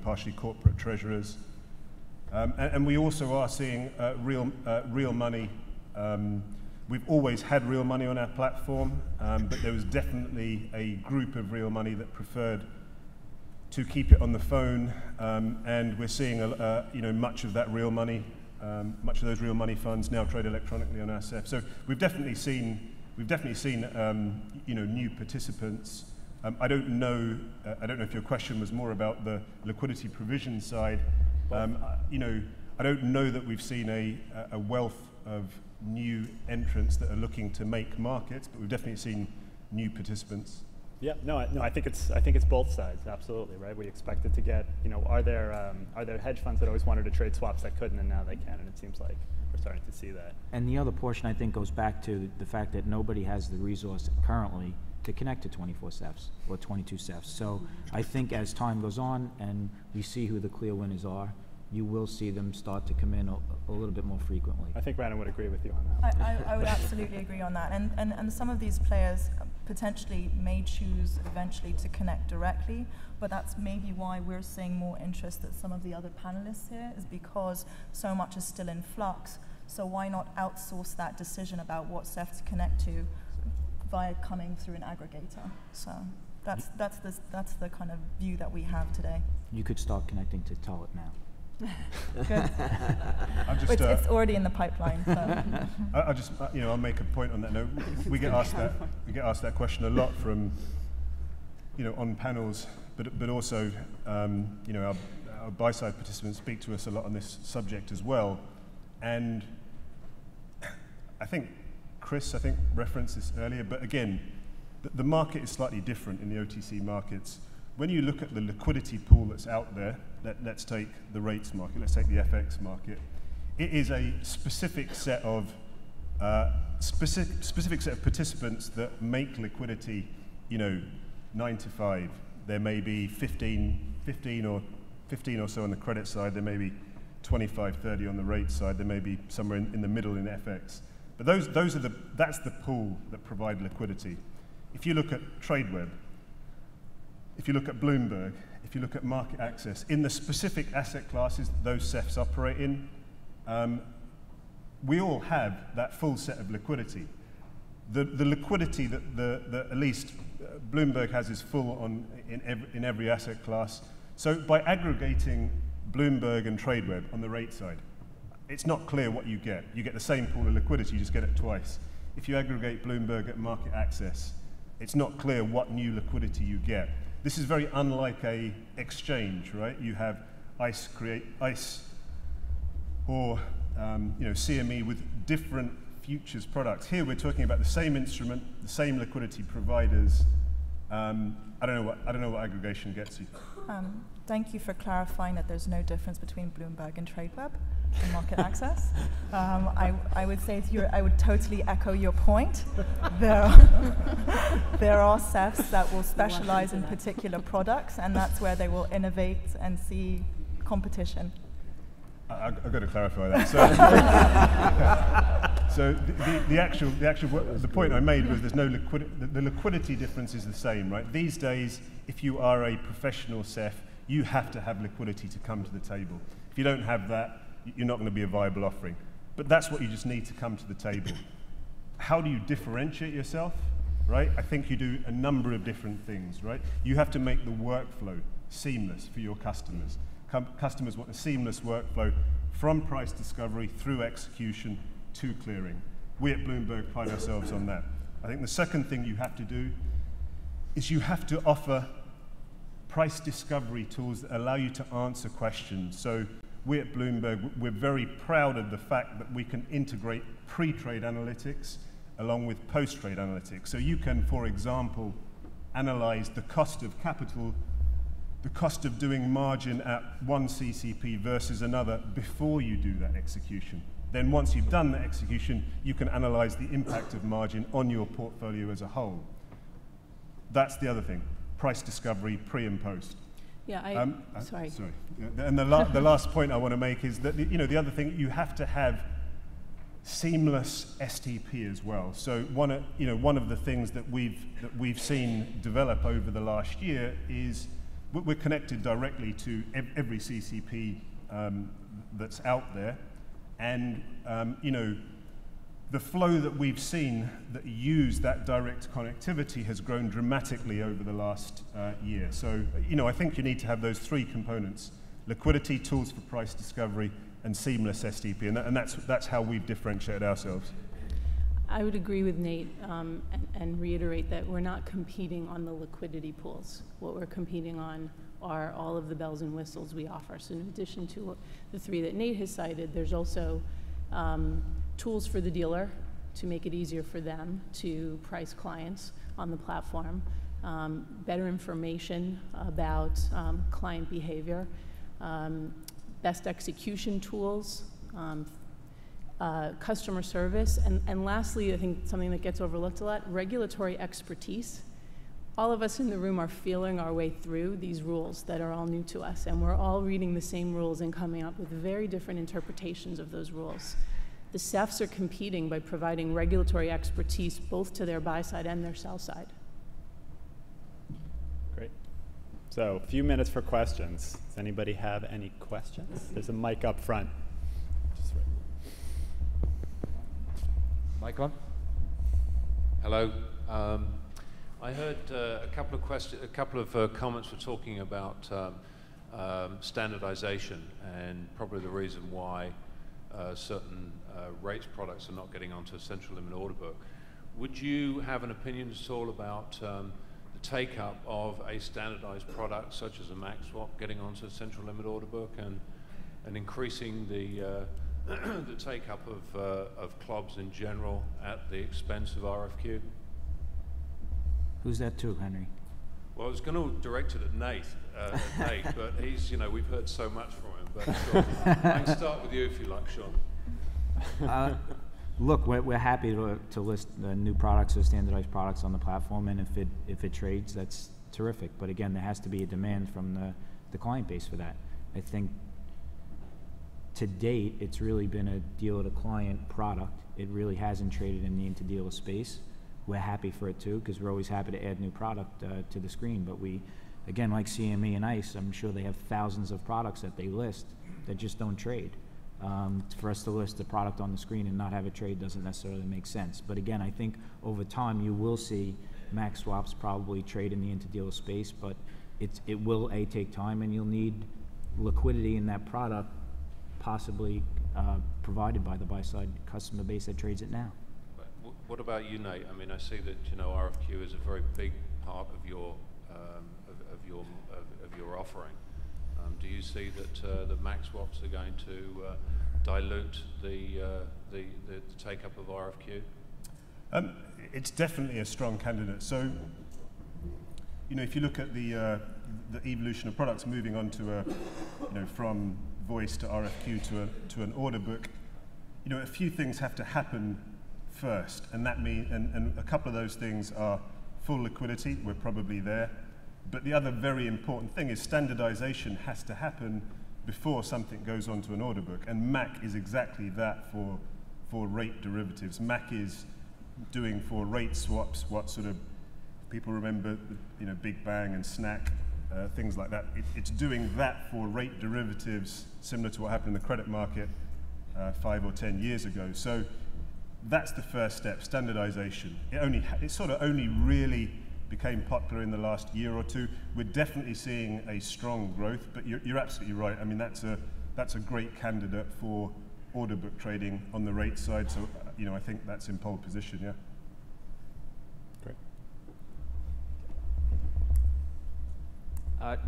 partially corporate treasurers. And we also are seeing real money. We've always had real money on our platform, but there was definitely a group of real money that preferred to keep it on the phone, and we're seeing much of that real money, much of those real money funds now trade electronically on our SEF. So we've definitely seen new participants. I don't know if your question was more about the liquidity provision side. I don't know that we've seen a wealth of new entrants that are looking to make markets, but we've definitely seen new participants. Yeah, no, I think it's both sides, absolutely, right? We expected to get, are there hedge funds that always wanted to trade swaps that couldn't, and now they can, and it seems like we're starting to see that. And the other portion, I think, goes back to the fact that nobody has the resource currently to connect to 24 SEFs or 22 SEFs. So I think as time goes on and we see who the clear winners are, you will see them start to come in a little bit more frequently. I think Brandon would agree with you on that. I would absolutely agree on that. And some of these players potentially may choose eventually to connect directly, but that's maybe why we're seeing more interest at some of the other panelists here, is because so much is still in flux. So why not outsource that decision about what SEF to connect to via coming through an aggregator? So that's the kind of view that we have today. You could start connecting to Tullet now. Good. It's already in the pipeline. So. I'll make a point on that note. We get asked that question a lot from, on panels, but also, our buy-side participants speak to us a lot on this subject as well. And I think Chris, referenced this earlier, but again, the market is slightly different in the OTC markets. When you look at the liquidity pool that's out there, let's take the rates market, let's take the FX market. It is a specific set of participants that make liquidity, 9 to 5. There may be 15 or so on the credit side. There may be 25, 30 on the rate side. There may be somewhere in the middle in FX. But that's the pool that provide liquidity. If you look at TradeWeb, if you look at Bloomberg, if you look at market access, in the specific asset classes that those SEFs operate in, we all have that full set of liquidity. The liquidity that at least Bloomberg has is full in every asset class. So by aggregating Bloomberg and TradeWeb on the rate side, it's not clear what you get. You get the same pool of liquidity, you just get it twice. If you aggregate Bloomberg at market access, it's not clear what new liquidity you get. This is very unlike a exchange, right? You have ICE or CME with different futures products. Here we're talking about the same instrument, the same liquidity providers. I don't know what aggregation gets you. Thank you for clarifying that there's no difference between Bloomberg and TradeWeb and market access. I would say I would totally echo your point. There are SEFs that will specialize in particular products, and that's where they will innovate and see competition. I've got to clarify that. So the point I made was there's no liquidity. The liquidity difference is the same, right? These days, if you are a professional SEF, you have to have liquidity to come to the table. If you don't have that, you're not going to be a viable offering. But that's what you just need to come to the table. How do you differentiate yourself, right? I think you do a number of different things, right? You have to make the workflow seamless for your customers. Customers want a seamless workflow from price discovery through execution to clearing. We at Bloomberg pride ourselves on that. I think the second thing you have to do is you have to offer price discovery tools that allow you to answer questions. So we at Bloomberg, we're very proud of the fact that we can integrate pre-trade analytics along with post-trade analytics. So you can, for example, analyze the cost of capital, the cost of doing margin at one CCP versus another before you do that execution. Then once you've done the execution, you can analyze the impact of margin on your portfolio as a whole. That's the other thing, price discovery pre and post. Yeah, sorry. And the last point I want to make is that the other thing, you have to have seamless STP as well. So one of the things that we've seen develop over the last year is we're connected directly to every CCP that's out there, and the flow that we've seen that use that direct connectivity has grown dramatically over the last year. So I think you need to have those three components: liquidity, tools for price discovery, and seamless STP, and that's how we've differentiated ourselves. I would agree with Nate and reiterate that we're not competing on the liquidity pools. What we're competing on are all of the bells and whistles we offer. So in addition to the three that Nate has cited, there's also tools for the dealer to make it easier for them to price clients on the platform, better information about client behavior, best execution tools, customer service, and lastly, I think something that gets overlooked a lot, regulatory expertise. All of us in the room are feeling our way through these rules that are all new to us, and we're all reading the same rules and coming up with very different interpretations of those rules. The SEFs are competing by providing regulatory expertise both to their buy side and their sell side. Great. So a few minutes for questions. Does anybody have any questions? There's a mic up front. Just right. Mic on? Hello. I heard a couple of comments were talking about standardization and probably the reason why certain rates products are not getting onto a central limit order book. Would you have an opinion at all about the take-up of a standardized product such as a max swap getting onto a central limit order book and increasing the the take-up of clubs in general at the expense of RFQ? Who's that to, Henry? Well, I was going to direct it at Nate, but he's, we've heard so much from him. But sure, I can start with you if you like, Sean. Look, we're happy to list new products or standardized products on the platform, and if it trades, that's terrific. But again, there has to be a demand from the client base for that. I think to date, it's really been a dealer-to-client product. It really hasn't traded in the inter-dealer space. We're happy for it too, because we're always happy to add new product to the screen. But we, again, like CME and ICE, I'm sure they have thousands of products that they list that just don't trade. For us to list a product on the screen and not have it trade doesn't necessarily make sense. But again, I think over time you will see max swaps probably trade in the inter-dealer space, but it will take time, and you'll need liquidity in that product, possibly provided by the buy-side customer base that trades it now. What about you, Nate? I mean, I see that RFQ is a very big part of your offering. Do you see that the max swaps are going to dilute the take-up of RFQ? It's definitely a strong candidate. So, if you look at the evolution of products moving on to from voice to RFQ to an order book, a few things have to happen first, and that and a couple of those things are full liquidity. We're probably there, but the other very important thing is standardization has to happen before something goes onto an order book, and MAC is exactly that for rate derivatives. MAC is doing for rate swaps what sort of people remember, Big Bang and SNAC, things like that. It's doing that for rate derivatives, similar to what happened in the credit market 5 or 10 years ago. So that's the first step, standardization. It sort of only really became popular in the last year or two. We're definitely seeing a strong growth, but you're absolutely right. I mean, that's a great candidate for order book trading on the rate side. So, I think that's in pole position, yeah. Great.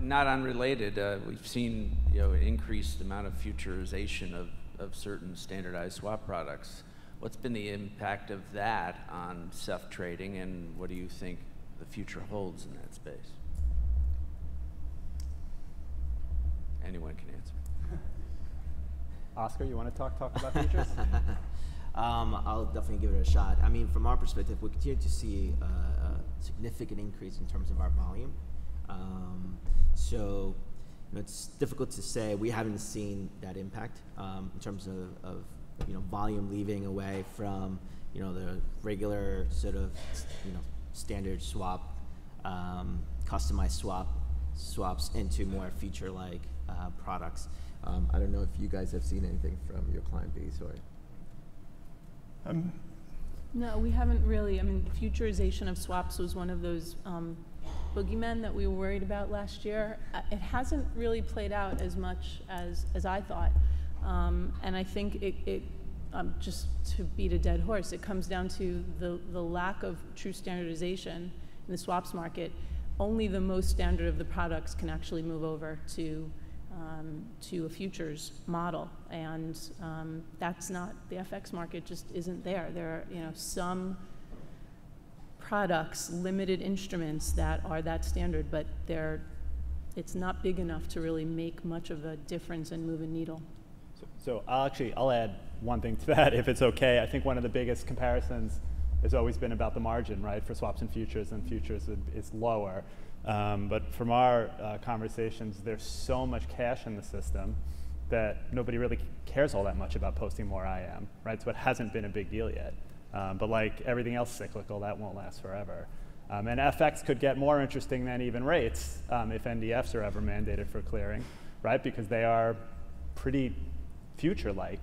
Not unrelated, we've seen an increased amount of futurization of certain standardized swap products. What's been the impact of that on SEF trading, and what do you think the future holds in that space? Anyone can answer. Oscar, you want to talk about futures? I'll definitely give it a shot. I mean, from our perspective, we continue to see a significant increase in terms of our volume. So it's difficult to say. We haven't seen that impact in terms of volume leaving away from, the regular sort of, standard swap, customized swaps into more feature-like products. I don't know if you guys have seen anything from your client base or. No, we haven't really. I mean, futurization of swaps was one of those boogeymen that we were worried about last year. It hasn't really played out as much as I thought. And I think just to beat a dead horse, it comes down to the lack of true standardization in the swaps market. Only the most standard of the products can actually move over to a futures model, and that's not, the FX market just isn't there. There are some products, limited instruments that are that standard, but it's not big enough to really make much of a difference and move a needle. So I'll add one thing to that, if it's okay. I think one of the biggest comparisons has always been about the margin, right, for swaps and futures is lower. But from our conversations, there's so much cash in the system that nobody really cares all that much about posting more IM, right? So it hasn't been a big deal yet. But like everything else cyclical, that won't last forever. And FX could get more interesting than even rates if NDFs are ever mandated for clearing, right? Because they are pretty future-like.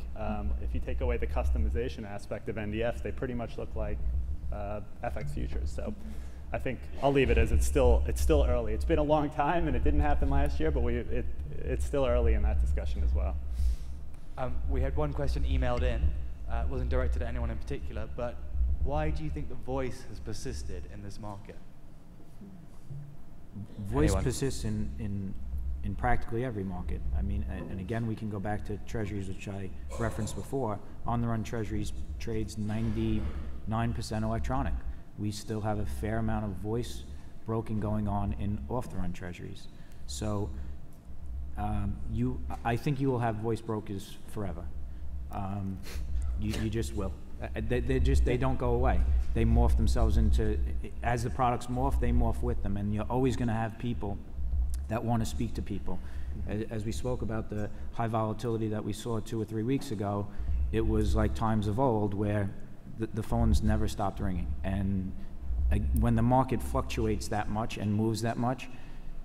If you take away the customization aspect of NDFs, they pretty much look like FX futures. So I think I'll leave it as it's still early. It's been a long time, and it didn't happen last year, but it's still early in that discussion as well. We had one question emailed in. It wasn't directed at anyone in particular, but why do you think the voice has persisted in this market? Voice persists in practically every market. I mean, and again, we can go back to treasuries, which I referenced before. On-the-run treasuries trades 99% electronic. We still have a fair amount of voice broking going on in off-the-run treasuries. So I think you will have voice brokers forever. You just will. They don't go away. They morph themselves into, as the products morph, they morph with them, and you're always going to have people that want to speak to people. As we spoke about the high volatility that we saw 2 or 3 weeks ago, it was like times of old where the phones never stopped ringing. And when the market fluctuates that much and moves that much,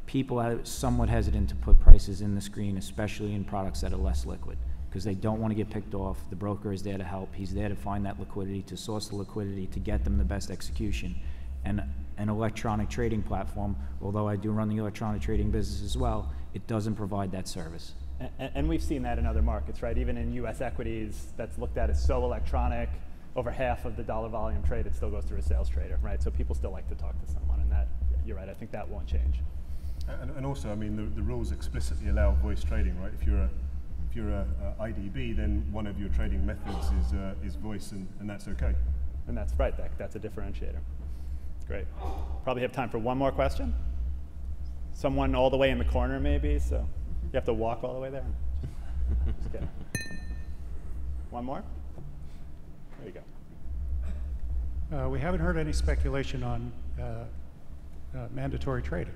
people are somewhat hesitant to put prices in the screen, especially in products that are less liquid, because they don't want to get picked off. The broker is there to help. He's there to find that liquidity, to source the liquidity, to get them the best execution. And an electronic trading platform, although I do run the electronic trading business as well, it doesn't provide that service. And we've seen that in other markets, right? Even in US equities, that's looked at as so electronic, over half of the dollar volume trade, it still goes through a sales trader, right? So people still like to talk to someone, and that, you're right, I think that won't change. And also, I mean, the rules explicitly allow voice trading, right? If you're a IDB, then one of your trading methods is voice, and that's okay. And that's right, that's a differentiator. Great. Probably have time for one more question. Someone all the way in the corner, maybe, so you have to walk all the way there. Just kidding. One more? There you go. We haven't heard any speculation on mandatory trading.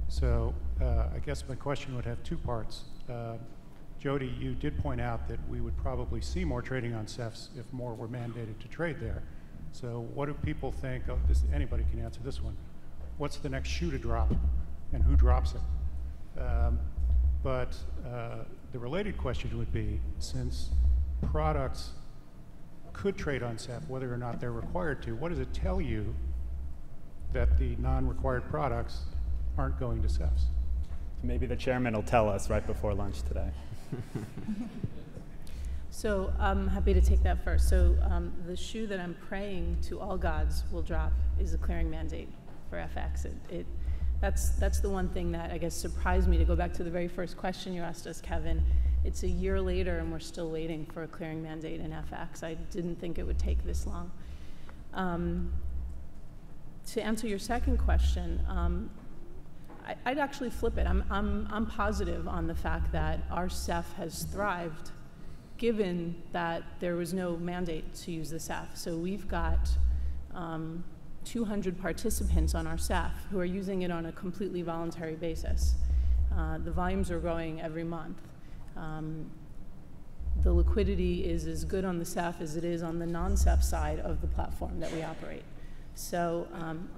So I guess my question would have 2 parts. Jody, you did point out that we would probably see more trading on SEFs if more were mandated to trade there. So what do people think of this? Anybody can answer this one. What's the next shoe to drop, and who drops it? But the related question would be, since products could trade on SEF, whether or not they're required to, what does it tell you that the non-required products aren't going to SEFs? Maybe the chairman will tell us right before lunch today. So I'm happy to take that first. So the shoe that I'm praying to all gods will drop is a clearing mandate for FX. That's the one thing that I guess surprised me, to go back to the very first question you asked us, Kevin. It's a year later and we're still waiting for a clearing mandate in FX. I didn't think it would take this long. To answer your second question, I'd actually flip it. I'm positive on the fact that our SEF has thrived given that there was no mandate to use the SEF. So we've got 200 participants on our SEF who are using it on a completely voluntary basis. The volumes are growing every month. the liquidity is as good on the SEF as it is on the non-SEF side of the platform that we operate. So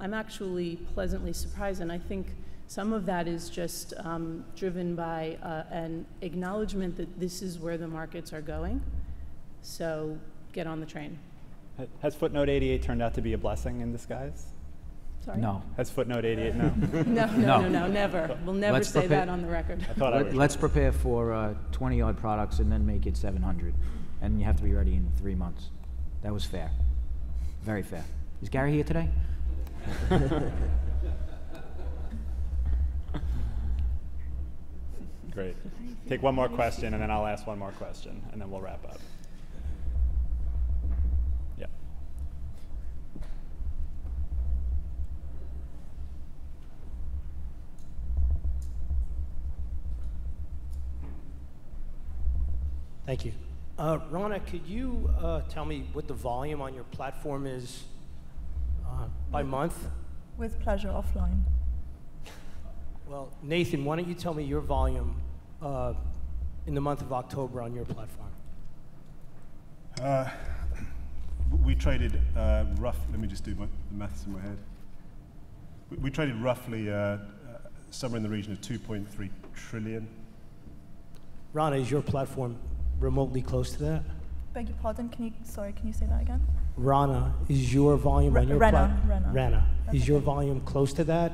I'm actually pleasantly surprised, and I think some of that is just driven by an acknowledgement that this is where the markets are going. So get on the train. Has footnote 88 turned out to be a blessing in disguise? Sorry? No. Has footnote 88, no? No, never. We'll never Let's say prepare- that on the record. I thought I was. Let's prepare for 20-odd products and then make it 700. And you have to be ready in 3 months. That was fair. Very fair. Is Gary here today? Great. Take one more question, and then I'll ask one more question, and then we'll wrap up. Yeah. Thank you. Rana, could you tell me what the volume on your platform is by month? With pleasure, offline. Well, Nathan, why don't you tell me your volume in the month of October on your platform? We traded let me just do the maths in my head. We traded roughly somewhere in the region of 2.3 trillion. Rana, is your platform remotely close to that? Beg your pardon, can you say that again? Rana, is your volume on your platform? Rana. Is your okay. volume close to that?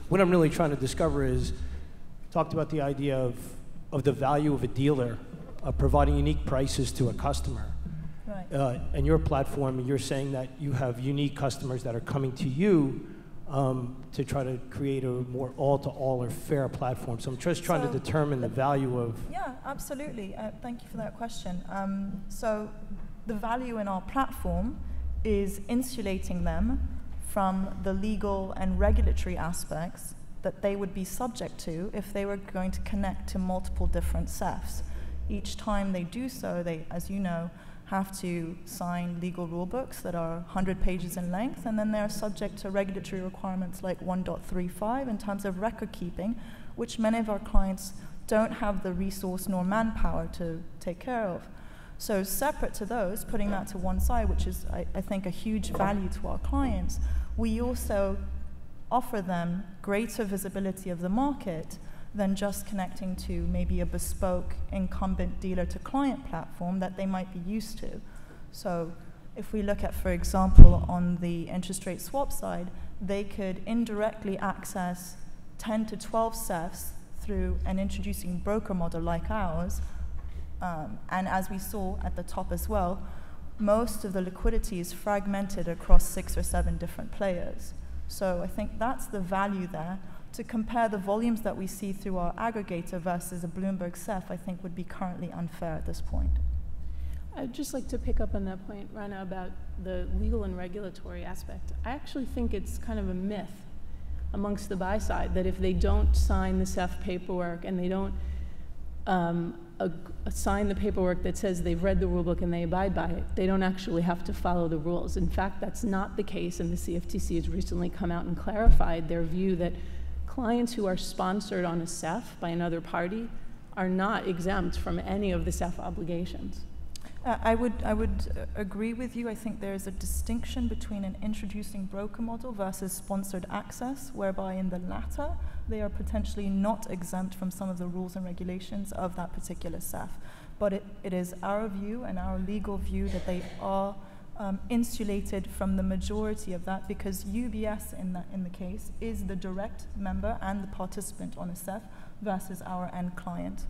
What I'm really trying to discover is, talked about the idea of the value of a dealer providing unique prices to a customer. Right. And your platform, you're saying that you have unique customers that are coming to you to try to create a more all-to-all or fair platform. So I'm just trying to determine the value of... Yeah, absolutely. Thank you for that question. So the value in our platform is insulating them from the legal and regulatory aspects that they would be subject to if they were going to connect to multiple different SEFs. Each time they do so, they, as you know, have to sign legal rule books that are 100 pages in length, and then they are subject to regulatory requirements like 1.35 in terms of record keeping, which many of our clients don't have the resource nor manpower to take care of. So separate to those, putting that to one side, which is, I think, a huge value to our clients, we also offer them greater visibility of the market than just connecting to maybe a bespoke incumbent dealer-to-client platform that they might be used to. So if we look at, for example, on the interest rate swap side, they could indirectly access 10 to 12 SEFs through an introducing broker model like ours. And as we saw at the top as well, most of the liquidity is fragmented across 6 or 7 different players. So I think that's the value there. To compare the volumes that we see through our aggregator versus a Bloomberg SEF, I think would be currently unfair at this point. I'd just like to pick up on that point, Rana, about the legal and regulatory aspect. I actually think it's kind of a myth amongst the buy side that if they don't sign the SEF paperwork and they don't sign the paperwork that says they've read the rulebook and they abide by it, they don't actually have to follow the rules. In fact, that's not the case, and the CFTC has recently come out and clarified their view that clients who are sponsored on a SEF by another party are not exempt from any of the SEF obligations. I would agree with you. I think there is a distinction between an introducing broker model versus sponsored access, whereby in the latter, they are potentially not exempt from some of the rules and regulations of that particular SEF. But it is our view and our legal view that they are insulated from the majority of that, because UBS in the case is the direct member and the participant on a SEF versus our end client.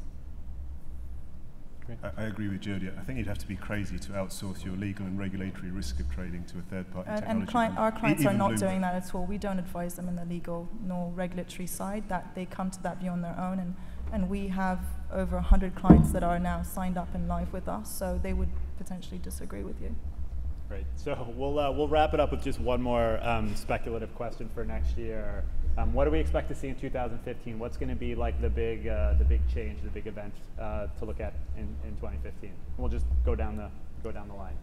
I agree with Jody. I think you'd have to be crazy to outsource your legal and regulatory risk of trading to a third-party technology. And our clients are not Bloomberg. doing that at all. We don't advise them in the legal nor regulatory side. That they come to that view on their own, and we have over 100 clients that are now signed up and live with us, so they would potentially disagree with you. Great. So we'll wrap it up with just one more speculative question for next year. What do we expect to see in 2015? What's going to be like the big change, the big event to look at in 2015? We'll just go down the line.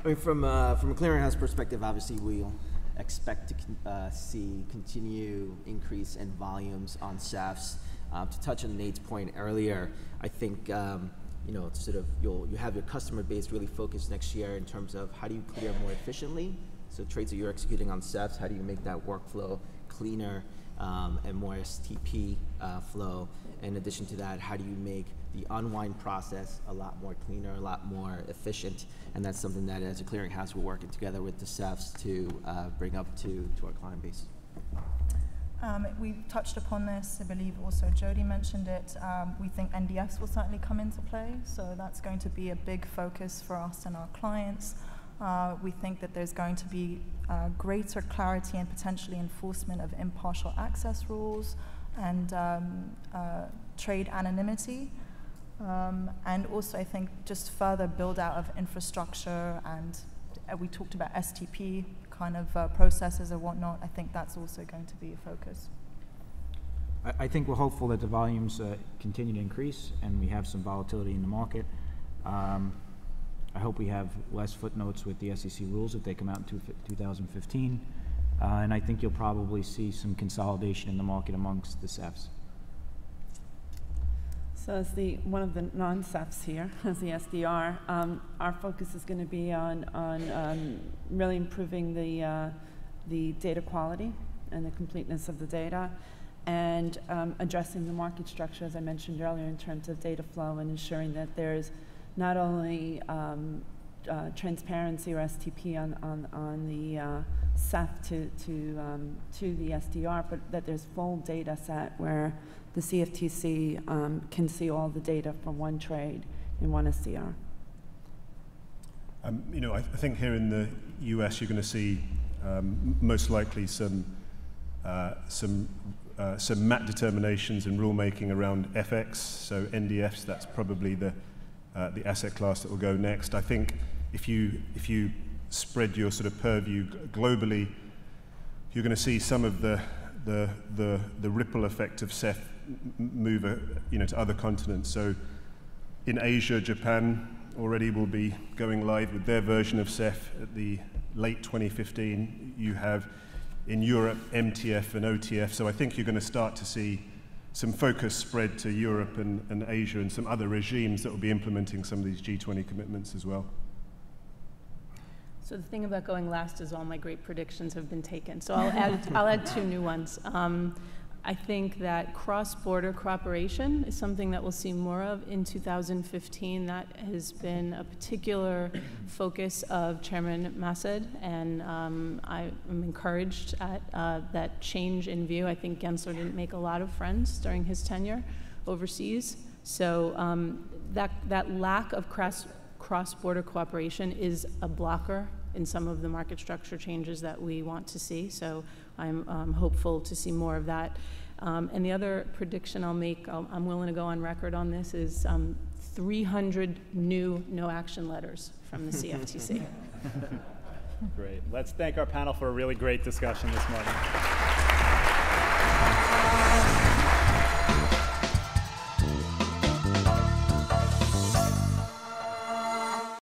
I mean, from a clearinghouse perspective, obviously we'll expect to see continue increase in volumes on SEFs. To touch on Nate's point earlier, I think sort of you have your customer base really focused next year in terms of how do you clear more efficiently. So trades that you're executing on SEFs, how do you make that workflow cleaner and more STP flow? In addition to that, how do you make the unwind process a lot more cleaner, a lot more efficient? And that's something that as a clearinghouse we're working together with the SEFs to bring up to our client base. We touched upon this, I believe also Jody mentioned it. We think NDFs will certainly come into play, so that's going to be a big focus for us and our clients. We think that there's going to be greater clarity and potentially enforcement of impartial access rules and trade anonymity. And also I think just further build out of infrastructure, and we talked about STP kind of processes and whatnot. I think that's also going to be a focus. I think we're hopeful that the volumes continue to increase and we have some volatility in the market. I hope we have less footnotes with the SEC rules if they come out in 2015. And I think you'll probably see some consolidation in the market amongst the SEFs. So as one of the non-SEFs here, as the SDR, our focus is going to be on really improving the data quality and the completeness of the data, and addressing the market structure, as I mentioned earlier, in terms of data flow and ensuring that there's not only transparency or STP on the SEF to the SDR, but that there's full data set where the CFTC can see all the data from one trade in one SDR. I think here in the US, you're going to see most likely some MAT determinations and rulemaking around FX. So NDFs, that's probably the asset class that will go next. I think if you spread your sort of purview globally, you're going to see some of the ripple effect of SEF move to other continents. So in Asia, Japan already will be going live with their version of SEF at the late 2015. You have in Europe MTF and OTF. So I think you're going to start to see some focus spread to Europe and Asia and some other regimes that will be implementing some of these G20 commitments as well. So the thing about going last is all my great predictions have been taken. So I'll add two new ones. I think that cross-border cooperation is something that we'll see more of in 2015. That has been a particular focus of Chairman Masad, and I am encouraged at that change in view. I think Gensler didn't make a lot of friends during his tenure overseas. So that lack of cross-border cooperation is a blocker in some of the market structure changes that we want to see. So I'm hopeful to see more of that. And the other prediction I'll make, I'm willing to go on record on this, is 300 new no-action letters from the CFTC. Great. Let's thank our panel for a really great discussion this morning.